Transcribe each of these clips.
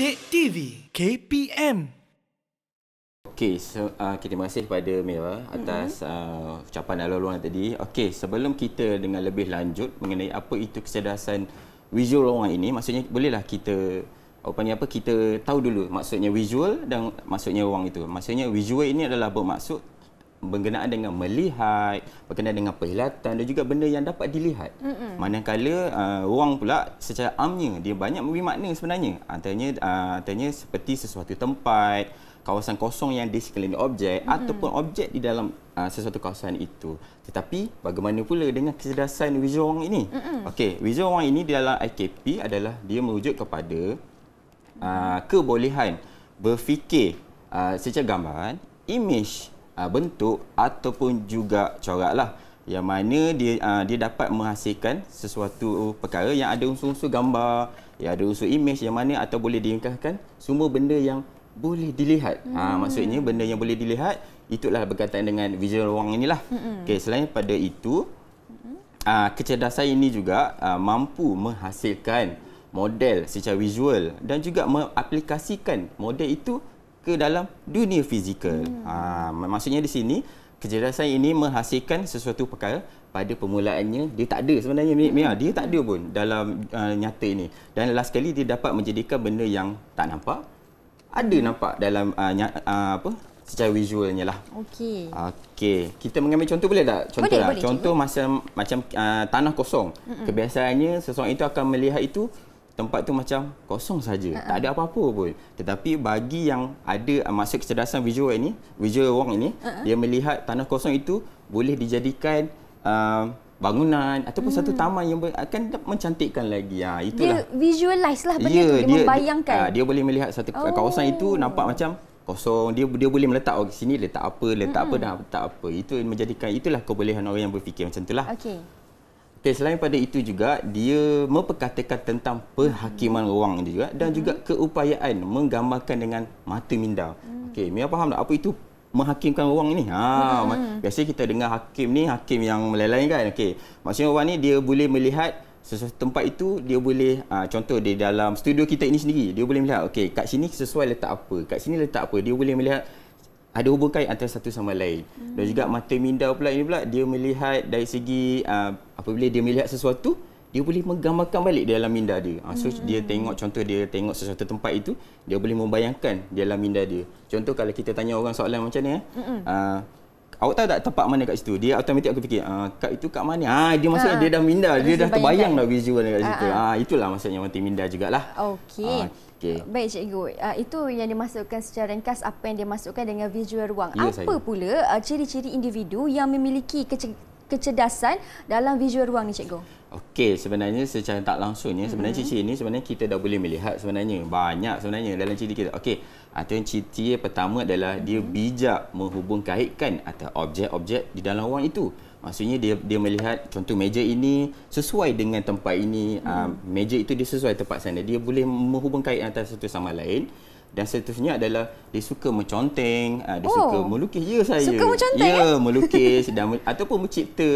Kek TV KPM. Okey, terima kasih kepada Mira atas ucapan lalu-laluan tadi. Okey, sebelum kita dengan lebih lanjut mengenai apa itu kecerdasan visual ruang ini, maksudnya bolehlah kita kita tahu dulu maksudnya visual dan maksudnya ruang itu. Maksudnya visual ini adalah bermaksud berkenaan dengan melihat, berkenaan dengan penglihatan dan juga benda yang dapat dilihat. Manakala ruang pula secara amnya dia banyak memberi makna sebenarnya. Antaranya seperti sesuatu tempat, kawasan kosong yang di sekeliling objek ataupun objek di dalam sesuatu kawasan itu. Tetapi bagaimana pula dengan kecerdasan visual ruang ini? Okey, visual ruang ini di dalam IKP adalah dia merujuk kepada kebolehan berfikir secara gambaran, imej, bentuk ataupun juga corak lah, yang mana dia dapat menghasilkan sesuatu perkara yang ada unsur-unsur gambar, yang ada unsur imej, yang mana atau boleh diringkaskan semua benda yang boleh dilihat. Maksudnya benda yang boleh dilihat itulah berkaitan dengan visual ruang inilah. Okey, selain pada itu kecerdasan ini juga mampu menghasilkan model secara visual dan juga mengaplikasikan model itu ke dalam dunia fizikal. Maksudnya di sini kecerdasan ini menghasilkan sesuatu perkara pada permulaannya dia tak ada sebenarnya, Mia, dia tak ada pun dalam nyata ini. Dan last sekali dia dapat menjadikan benda yang tak nampak ada nampak dalam secara visualnya lah. Okey. Kita mengambil contoh boleh tak? Contoh boleh, lah. Boleh, contoh macam tanah kosong. Kebiasaannya seseorang itu akan melihat itu tempat tu macam kosong saja, tak ada apa-apa pun. Tetapi bagi yang ada maksud kecerdasan visual ini, visual ruang ini, dia melihat tanah kosong itu boleh dijadikan bangunan ataupun satu taman yang akan mencantikkan lagi. Itulah. Dia visualize lah benda tu, dia membayangkan. Dia boleh melihat satu kawasan itu nampak macam kosong. Dia boleh meletak sini letak apa, letak apa dan letak apa. Itu menjadikan, itulah kebolehan orang yang berfikir macam itulah. Okey, selain pada itu juga dia memperkatakan tentang penghakiman ruang juga dan juga keupayaan menggambarkan dengan mata minda. Okey, Mia faham tak apa itu menghakimkan ruang ini? Biasa kita dengar hakim ni hakim yang melelai kan. Okey, maksudnya orang ni dia boleh melihat sesuatu tempat itu, dia boleh contoh di dalam studio kita ini sendiri, dia boleh melihat okey kat sini sesuai letak apa, kat sini letak apa. Dia boleh melihat ada hubungan kait antara satu sama lain. Dan juga mata minda pula ini pula dia melihat dari segi apabila dia melihat sesuatu, dia boleh menggambarkan balik di dalam minda dia. So dia tengok, contoh dia tengok sesuatu tempat itu, dia boleh membayangkan di dalam minda dia. Contoh kalau kita tanya orang soalan macam ni, awak tahu tak tempat mana kat situ? Dia automatik aku fikir, kat itu kat mana? Dia maksudnya dia dah minda, dia dah terbayang dah visual kat situ. Itulah maksudnya mata minda jugalah. Okey. Baik cikgu, itu yang dimasukkan secara ringkas apa yang dimasukkan dengan visual ruang. Apa pula ciri-ciri individu yang memiliki kecerdasan dalam visual ruang ni cikgu? Okey, sebenarnya secara tak langsungnya sebenarnya ciri ini sebenarnya kita dah boleh melihat sebenarnya banyak sebenarnya dalam ciri kita. Okey, ciri pertama adalah dia bijak menghubung kaitkan antara objek-objek di dalam ruang itu. Maksudnya dia melihat contoh meja ini sesuai dengan tempat ini, meja itu dia sesuai tempat sana. Dia boleh menghubung kait antara satu sama lain. Dan seterusnya adalah dia suka menconteng, dia suka melukis. Ya, saya suka menconteng? Ya, melukis dan ataupun mencipta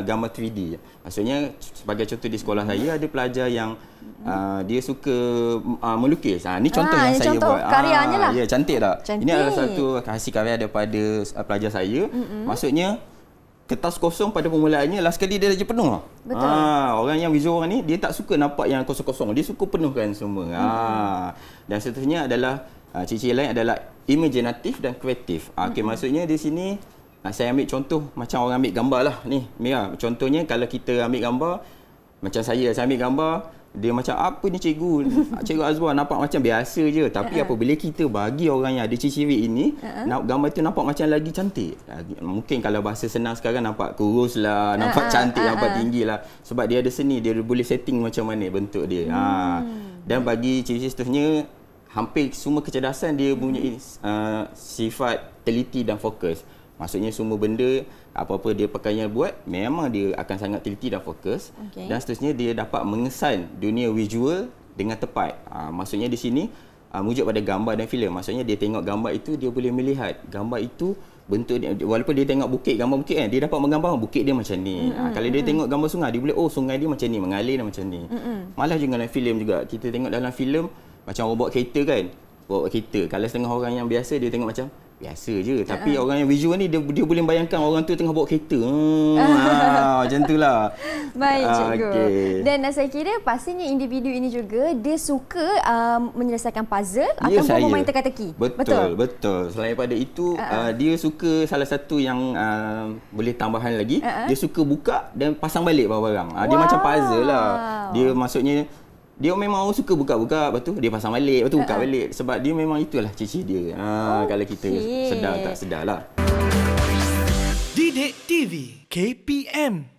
gambar 3D. Maksudnya sebagai contoh di sekolah saya ada pelajar yang dia suka melukis. Ni contoh yang saya contoh buat. Karyanya lah. Ya, cantik tak? Cantik. Ini adalah satu hasil karya daripada pelajar saya. Maksudnya kertas kosong pada permulaannya last kali dia dah penuh. Betul. Orang yang visual orang ni dia tak suka nampak yang kosong-kosong. Dia suka penuhkan semua. Dan seterusnya adalah ciri-ciri lain adalah imaginatif dan kreatif. Okey, maksudnya di sini saya ambil contoh macam orang ambil gambar lah ni. Mira, contohnya kalau kita ambil gambar macam saya ambil gambar, dia macam apa ni cikgu? Cikgu Azwar nampak macam biasa je, tapi apabila kita bagi orang yang ada ciri-ciri ini, gambar itu nampak macam lagi cantik. Mungkin kalau bahasa senang sekarang nampak kurus lah, nampak cantik, nampak tinggi lah. Sebab dia ada seni, dia boleh setting macam mana bentuk dia. Dan bagi ciri-ciri seterusnya, hampir semua kecerdasan dia punya sifat teliti dan fokus. Maksudnya semua benda apa-apa dia pakaian buat memang dia akan sangat teliti dan fokus. Dan seterusnya dia dapat mengesan dunia visual dengan tepat. Maksudnya di sini merujuk pada gambar dan filem. Maksudnya dia tengok gambar itu, dia boleh melihat gambar itu bentuk dia, walaupun dia tengok bukit, gambar bukit kan, dia dapat menggambar bukit dia macam ni. Kalau dia tengok gambar sungai, dia boleh sungai dia macam ni, mengalir dan macam ni. Malah juga dalam filem juga, kita tengok dalam filem macam robot kereta kan. Robot kereta. Kalau setengah orang yang biasa dia tengok macam biasa je. Tapi orang yang visual ni dia boleh bayangkan orang tu tengah bawa kereta. Macam itulah. Baik cikgu. Okey. Dan saya kira pastinya individu ini juga dia suka menyelesaikan puzzle Ya, ataupun saya. memain teka-teki. Betul. Selain pada itu, dia suka salah satu yang boleh tambahan lagi, dia suka buka dan pasang balik barang-barang. Dia macam puzzle lah. Dia maksudnya dia memang suka buka-buka, lepas tu dia pasang balik, lepas tu buka balik. Sebab dia memang itulah ciri dia. Kalau kita sedar tak sedar lah. Didik TV KPM